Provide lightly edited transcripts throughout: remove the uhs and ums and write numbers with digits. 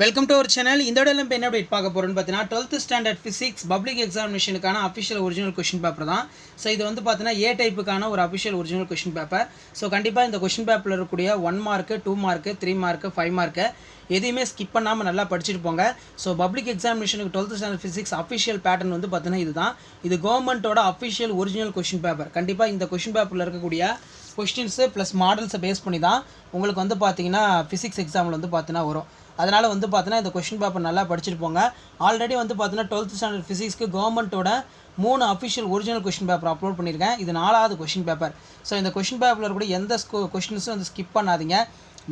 Welcome to our channel. இந்த வீடியோவில் இப்போ என்ன அப்டேட் பார்க்க போகிறோன்னு பார்த்தீங்கன்னா 12th ஸ்டாண்டர்ட் ஃபிசிக்ஸ் பப்ளிக் எக்ஸாமினேஷனுக்கான அஃபிஷியல் ஒரிஜினல் கொஷின் பேப்பர் தான். ஸோ இது வந்து பார்த்தீங்கன்னா ஏ டைப்புக்கான ஒரு official original question paper. So கண்டிப்பாக இந்த கொஷின் பேப்பரில் இருக்கக்கூடிய 1 மார்க்கு 2 மார்க்கு 3 மார்க்கு 5 மார்க்கு எதையுமே ஸ்கிப் பண்ணாமல் நல்லா படிச்சுட்டு போங்க. ஸோ பப்ளிக் எக்ஸாமினேஷனுக்கு 12th standard physics official pattern வந்து பார்த்தீங்கன்னா இதுதான். இது கவர்மெண்ட்டோட அஃபிஷியல் ஒரிஜினல் கொஷின் பேப்பர். கண்டிப்பாக இந்த கொஷின் பேப்பரில் இருக்கக்கூடிய கொஸ்டின்ஸு ப்ளஸ் மாடல்ஸை பேஸ் பண்ணி தான் உங்களுக்கு வந்து பார்த்தீங்கன்னா ஃபிசிக்ஸ் எக்ஸாமில் வந்து பார்த்தீங்கன்னா வரும். அதனால் வந்து பார்த்தீங்கன்னா இந்த கொஷின் பேப்பர் நல்லா படிச்சுட்டு போங்க. ஆல்ரெடி வந்து பார்த்தீங்கன்னா 12th ஸ்டாண்டர்ட் ஃபிசிக்ஸ்க்கு கவர்மெண்ட்டோட 3 official original question paper upload பண்ணியிருக்கேன். இது 4வது கொஷின் பேப்பர். ஸோ இந்த கொஷின் பேப்பரில் இருக்கக்கூடிய எந்த கொஷின்ஸும் வந்து ஸ்கிப் பண்ணாதீங்க.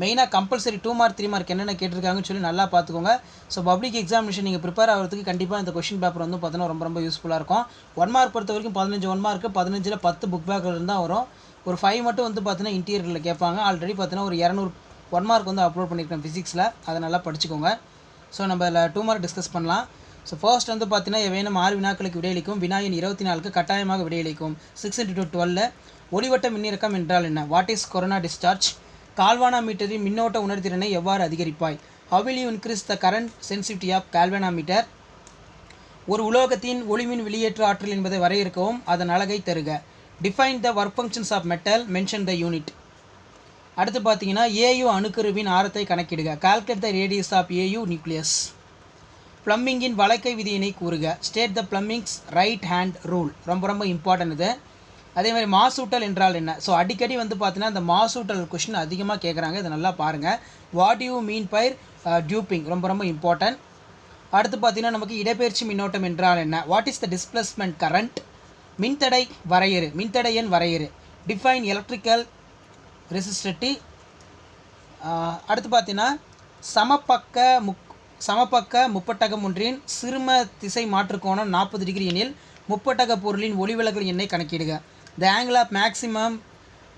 மெயினாக கம்பல்சரி 2 மார்க் 3 மார்க் என்னென்ன கேட்டிருக்காங்கன்னு சொல்லி நல்லா பார்த்துக்கோங்க. ஸோ பப்ளிக் எக்ஸாமினேஷன் நீங்கள் ப்ரிப்பேர் ஆகிறதுக்கு கண்டிப்பாக இந்த கொஷின் பேப்பர் வந்து பார்த்தீங்கன்னா ரொம்ப யூஸ்ஃபுல்லாக இருக்கும். 1 மார்க் பொறுத்த வரைக்கும் 15 1 மார்க்கு 15ல் 10 புக் பேக்கில் இருந்தால் வரும். ஒரு 5 மட்டும் வந்து பார்த்தீங்கன்னா இன்டீரியரில் கேட்பாங்க. ஆல்ரெடி பார்த்தீங்கன்னா ஒரு 200 1 மார்க் வந்து அப்லோட் பண்ணியிருக்கேன் ஃபிசிக்ஸில். அதை நல்லா படிச்சுக்கோங்க. ஸோ நம்ம இதில் 2 மார்க் டிஸ்கஸ் பண்ணலாம். ஸோ ஃபர்ஸ்ட் வந்து பார்த்தீங்கன்னா ஏவேனும் 6 வினாக்களுக்கு விடையளிக்கும் வினாயின் 24க்கு கட்டாயமாக விடையளிக்கும் 6x12 ஒளிவட்ட மின்னிறக்கம் என்றால் என்ன? What is corona discharge? கால்வானாமீட்டரின் மின்னோட்ட உணர்திறனை எவ்வாறு அதிகரிப்பாய்? How will you increase the current sensitivity of galvanometer? ஒரு உலோகத்தின் ஒளிமின் வெளியேற்று ஆற்றல் என்பதை வரையறுக்கவும் அதன் அலகை தருக. Define the work functions of metal, mention the unit. அடுத்து பார்த்தீங்கன்னா ஏயு அணுக்கருவின் ஆரத்தை கணக்கிடுக. Calculate the radius of A U nucleus. ப்ளம்பிங்கின் வழக்கை விதியினை கூறுக. State the Fleming's right hand rule. ரொம்ப இம்பார்ட்டன்ட் இது. அதே மாதிரி மாசூட்டல் என்றால் என்ன? ஸோ அடிக்கடி வந்து பார்த்தீங்கன்னா இந்த மாசூட்டல் கொஷின் அதிகமாக கேட்குறாங்க. இதை நல்லா பாருங்கள். வாட் யூ மீன் பை டியூப்பிங் ரொம்ப இம்பார்ட்டன்ட். அடுத்து பார்த்தீங்கன்னா நமக்கு இடப்பெயர்ச்சி மின்னோட்டம் என்றால் என்ன? What is the displacement current? மின்தடை வரையறு, மின்தடை எண் வரையறு. Define electrical resistivity. அடுத்து பார்த்தீங்கன்னா சமபக்க முப்பட்டகம் ஒன்றின் சிறும திசை மாற்றுக்கோணம் 40 டிகிரி எனில் முப்பட்டக பொருளின் ஒளிவிலகல் எண்ணை கணக்கிடுக. The angle of maximum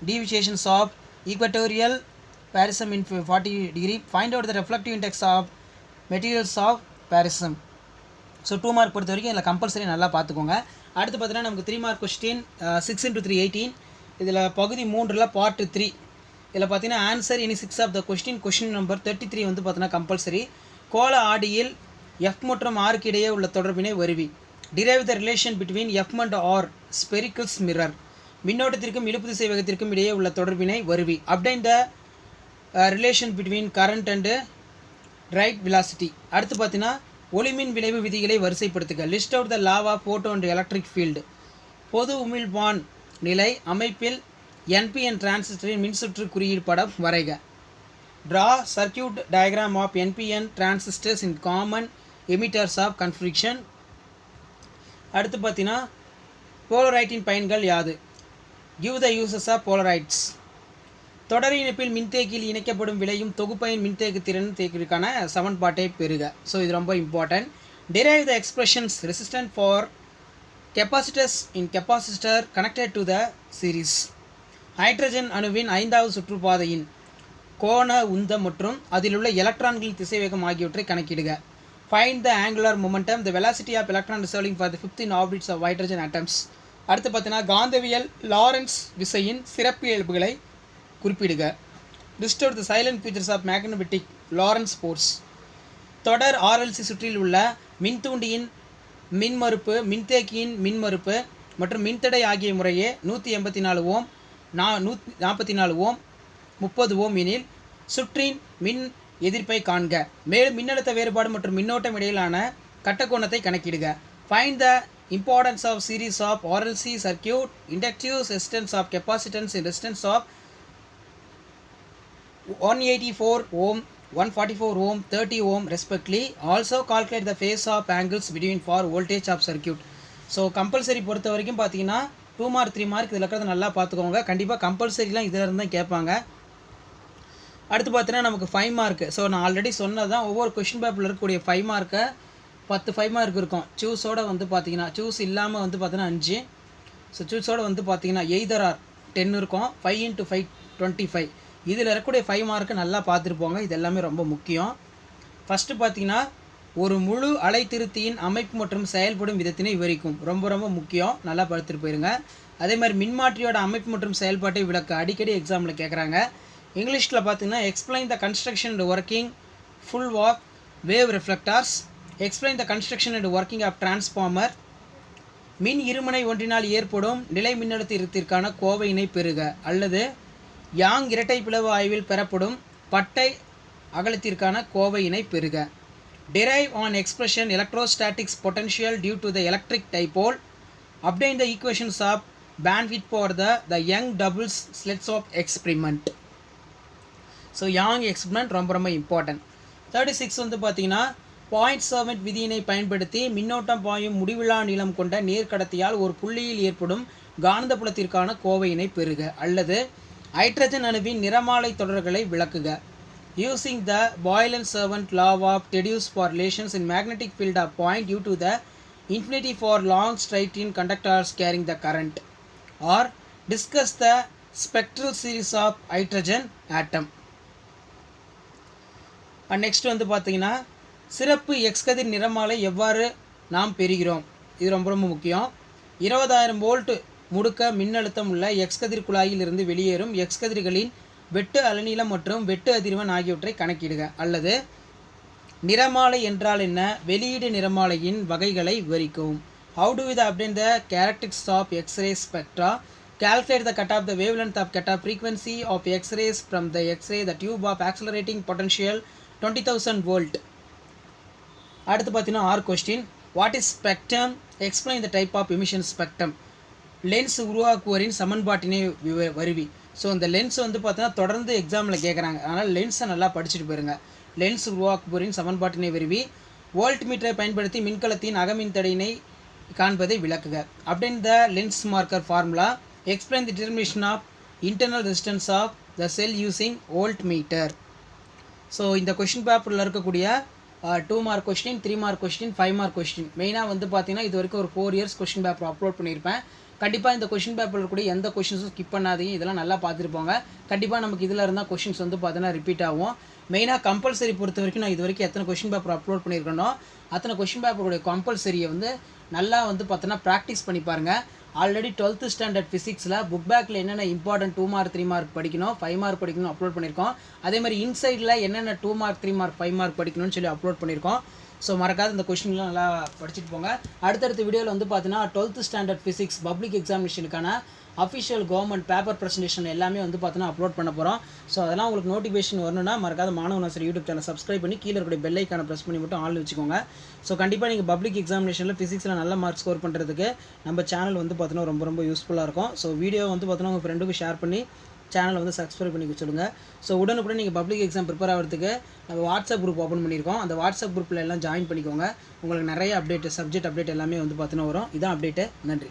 deviations of equilateral prism in 40 degree. Find out the reflective index of materials of prism. So 2 mark பொறுத்த வரைக்கும் இதில் கம்பல்சரி நல்லா பார்த்துக்கோங்க. அடுத்து பார்த்தீங்கன்னா நமக்கு 3 மார்க் கொஸ்டின் 6x3 18. இதில் பகுதி 3ல் பார்ட் 3. இதில் பார்த்தீங்கன்னா ஆன்சர் இனி 6 ஆஃப் த கொஷின் நம்பர் 33 வந்து பார்த்தீங்கன்னா கம்பல்சரி. கோள ஆடியில் எஃப் மற்றும் ஆருக்கு இடையே உள்ள தொடர்பினை வருவி. Derive the relation between F and R sphericals mirror. மின்னோட்டத்திற்கும் இழுப்பு திசை வேகத்திற்கும் இடையே உள்ள தொடர்பினை வருவி. Obtain the relation between current and drift velocity. அடுத்து பார்த்தீங்கன்னா ஒளிமின் விளைவு விதிகளை வரிசைப்படுத்துக. List out the law of photo and electric field. பொது உமிழ்வான் நிலை அமைப்பில் NPN டிரான்சிஸ்டரின் மின்சுற்று குறியீடு படம் வரைக. Draw circuit diagram of NPN transistors in common emitters of configuration. அடுத்து பார்த்தீங்கன்னா போலரைட்டின் பயன்கள் யாது? Give the uses of polaroids. தொடர் இணைப்பில் மின்தேக்கியில் இணைக்கப்படும் விளையும் தொகுப்பையின் மின்தேக்கு திறன் தேக்கிற்கான சமன்பாட்டை பெறுக. ஸோ இது ரொம்ப important. Drive the expressions resistant for capacitors in capacitor connected to the series. Hydrogen அணுவின் 5வது சுற்றுப்பாதையின் கோண உந்தம் மற்றும் அதில் உள்ள எலக்ட்ரான்களின் திசைவேகம் ஆகியவற்றை கணக்கிடுக. Find the angular momentum, the velocity of electron resolving for the 15 orbits of hydrogen atoms. அடுத்து பார்த்தீங்கன்னா காந்தவியல் லாரன்ஸ் விசையின் சிறப்பு இயல்புகளை குறிப்பிடுக. List out the salient features of magnetic Lorentz force. தொடர் RLC சுற்றில் உள்ள மின்தூண்டியின் மின்மறுப்பு, மின்தேக்கியின் மின்மறுப்பு மற்றும் மின்தடை ஆகிய முறையே 184 ஓம் 144 ஓம் 30 ஓம் எனில் சுற்றின் மின் எதிர்ப்பை காண்க. மேலும் மின்னழுத்த வேறுபாடு மற்றும் மின்னோட்டம் இடையிலான கட்டக்கோணத்தை கணக்கிடுக. Find the impedance of series of RLC circuit, inductive resistance of capacitance in resistance of 184 ohm 144 ohm 30 ohm respectively. Also calculate the phase of angles between for voltage of circuit. So compulsory பொறுத்த வரைக்கும் பார்த்தீங்கன்னா 2 mark 3 mark இதில் இருக்கிறத நல்லா பார்த்துக்கோங்க. கண்டிப்பாக கம்பல்சரிலாம் இதில் இருந்து தான் கேட்பாங்க. அடுத்து பார்த்தீங்கன்னா நமக்கு 5 மார்க்கு. ஸோ நான் ஆல்ரெடி சொன்னது தான், ஒவ்வொரு கொஷின் பேப்பரில் இருக்கக்கூடிய 5 மார்க்கை 10 5 மார்க் இருக்கும். சூஸோடு வந்து பார்த்தீங்கன்னா சூஸ் இல்லாமல் வந்து பார்த்தீங்கன்னா 5. ஸோ சூஸோடு வந்து பார்த்தீங்கன்னா எய்தர் ஆர் 10 இருக்கும். 5 × 5 25. இதில் இருக்கக்கூடிய 5 மார்க்கு நல்லா பார்த்துருப்போங்க. இது எல்லாமே ரொம்ப முக்கியம். ஃபஸ்ட்டு பார்த்தீங்கன்னா ஒரு முழு அலைத்திருத்தியின் அமைப்பு மற்றும் செயல்படும் விதத்தினை விவரிக்கும். ரொம்ப முக்கியம், நல்லா பார்த்துட்டு போயிருங்க. அதே மாதிரி மின்மாற்றியோட அமைப்பு மற்றும் செயல்பாட்டை விளக்க அடிக்கடி எக்ஸாமில் கேட்குறாங்க. இங்கிலீஷில் பார்த்தீங்கன்னா explain the construction and working full of wave reflectors. Explain the construction and working of transformer. மின் இருமுனை ஒன்றினால் ஏற்படும் நிலை மின்னழுத்தத்திற்கான கோவையினை பெறுக. அல்லது யாங் இரட்டை பிளவு ஆய்வில் பெறப்படும் பட்டை அகலத்திற்கான கோவையினை பெறுக. Derive on expression electrostatics potential due to the electric dipole. Obtain the equations of bandwidth for the Young doubles sleds of experiment. So young experiment ரொம்ப ரொம்ப இம்பார்ட்டன்ட். 36 வந்து பார்த்தீங்கன்னா பாயிண்ட் சர்வெண்ட் விதியினை பயன்படுத்தி மின்னோட்டம் பாயும் முடிவில்லா நீளம் கொண்ட நேர்கடத்தியால் ஒரு புள்ளியில் ஏற்படும் காந்தப்புலத்திற்கான கோவையினை பெறுக. அல்லது ஹைட்ரஜன் அணுவின் நிறமாலை தொடர்களை விளக்குக. Using the Biot and Savart law of deduce for relations in magnetic field of point due to the infinity for long straight in conductors carrying the current. Or discuss the spectral series of hydrogen atom. Next வந்து பார்த்தீங்கன்னா சிறப்பு X கதிர் நிறமாலை எவ்வாறு நாம் பெறுகிறோம், இது ரொம்ப ரொம்ப முக்கியம். 20,000 வோல்ட் முடுக்க மின்னழுத்தம் உள்ள எக்ஸ் கதிர் குழாயில் இருந்து வெளியேறும் எக்ஸ் கதிர்களின் வெட்டு அலைநீளம் மற்றும் வெட்டு அதிர்வெண் ஆகியவற்றை கணக்கிடுக. அல்லது நிறமாலை என்றால் என்ன, வெளியீடு நிறமாலையின் வகைகளை விவரிக்கவும். How do we obtain the characteristics of X-ray spectra? Calculate the cut of the wavelength of cut-off frequency of X-rays from the X-ray the tube of accelerating potential 20,000 volt. அடுத்து பார்த்தீங்கன்னா or question. What is spectrum? Explain the type of emission spectrum. Lens உருவாக்குவரின் சமன்பாட்டினை வருவி. So இந்த lens வந்து பார்த்தீங்கன்னா தொடர்ந்து எக்ஸாமில் கேட்குறாங்க, அதனால் லென்ஸை நல்லா படிச்சுட்டு போயிருங்க. லென்ஸ் உருவாக்குவரின் சமன்பாட்டினை வருவி. வோல்ட் மீட்டரை பயன்படுத்தி மின்கலத்தின் அகமின் தடையினை காண்பதை விளக்குக. Obtain the lens maker formula. Explain the determination of internal resistance of the cell using voltmeter. So இந்த கொஷின் பேப்பரில் இருக்கக்கூடிய 2 mark question, 3 mark question, 5 mark question மெயினாக வந்து பார்த்தீங்கன்னா இது வரைக்கும் ஒரு 4 இயர்ஸ் கொஸ்டின் பேப்பர் அப்லோட் பண்ணியிருப்பேன். கண்டிப்பாக இந்த கொஷின் பேப்பரில் கூட எந்த கொஷின்ஸும் ஸ்கிப் பண்ணாதீங்க, இதெல்லாம் நல்லா பார்த்துருப்போங்க. கண்டிப்பாக நமக்கு இதில் இருந்தால் கொஷின்ஸ் வந்து பார்த்தீங்கன்னா ரிப்பீட் ஆகும். மெயினாக கம்பல்சரி பொறுத்த வரைக்கும் நான் இது வரைக்கும் எத்தனை கொஷின் பேப்பர் அப்லோட் பண்ணியிருக்கேனோ அத்தனை கொஷின் பேப்பருடைய கம்பல்சரியை வந்து நல்லா வந்து பார்த்தோன்னா ப்ராக்டிஸ் பண்ணி பாருங்கள். ஆல்ரெடி 12th ஸ்டாண்டர்ட் ஃபிசிக்ஸில் புக் பேக்கில் என்னென்ன இம்பார்ட்டன்ட் 2 மார்க் 3 மார்க் படிக்கணும், 5 மார்க் படிக்கணும் அப்லோட் பண்ணியிருக்கோம். அதே மாதிரி இன்சைடில் என்னென்ன 2 மார்க் 3 மார்க் 5 மார்க் படிக்கணும்னு சொல்லி அப்லோட் பண்ணியிருக்கோம். ஸோ மறக்காத இந்த கொஸ்டின்லாம் நல்லா படிச்சுட்டு போங்க. அடுத்தடுத்த வீடியோவில் வந்து பார்த்தீங்கன்னா 12th ஸ்டாண்டர்ட் ஃபிசிக்ஸ் பப்ளிக் எக்ஸாமினேஷனுக்கான அஃபிஷியல் கவர்மெண்ட் பேப்பர் ப்ரெசன்டேஷன் எல்லாமே வந்து பார்த்தீங்கன்னா அப்லோட் பண்ண போகிறோம். ஸோ அதெல்லாம் உங்களுக்கு நோட்டிஃபிகேஷன் வரணும்னா மறக்காத மாணவன் ஆசிரியர் யூடியூப் சேனல் சப்ஸ்கிரைப் பண்ணி கீழே இருக்கிற பெல் ஐக்கானை ப்ரெஸ் பண்ணி மட்டும் ஆள் வச்சுக்கோங்க. ஸோ கண்டிப்பாக நீங்கள் பப்ளிக் எக்ஸாமினேஷனில் ஃபிசிக்ஸில் நல்ல மார்க் ஸ்கோர் பண்ணுறதுக்கு நம்ம சேனல் வந்து பார்த்தீங்கன்னா ரொம்ப ரொம்ப யூஸ்ஃபுல்லாக இருக்கும். ஸோ வீடியோ வந்து பார்த்தீங்கன்னா உங்கள் ஃப்ரெண்டுக்கு ஷேர் பண்ணி சேனலை வந்து சப்ஸ்கிரைப் பண்ணிக்க சொல்லுங்கள். ஸோ உடனுக்குடன் நீங்கள் பப்ளிக் எக்ஸாம் ப்ரிப்பேர் ஆகிறதுக்கு நம்ம வாட்ஸ்அப் குரூப் ஓப்பன் பண்ணியிருக்கோம். அந்த வாட்ஸ்அப் குரூப்பில் எல்லாம் ஜாயின் பண்ணிக்கோங்க. உங்களுக்கு நிறைய அப்டேட், சப்ஜெக்ட் அப்டேட் எல்லாமே வந்து பார்த்தீங்கன்னா வரும். இதான் அப்டேட்டு. நன்றி.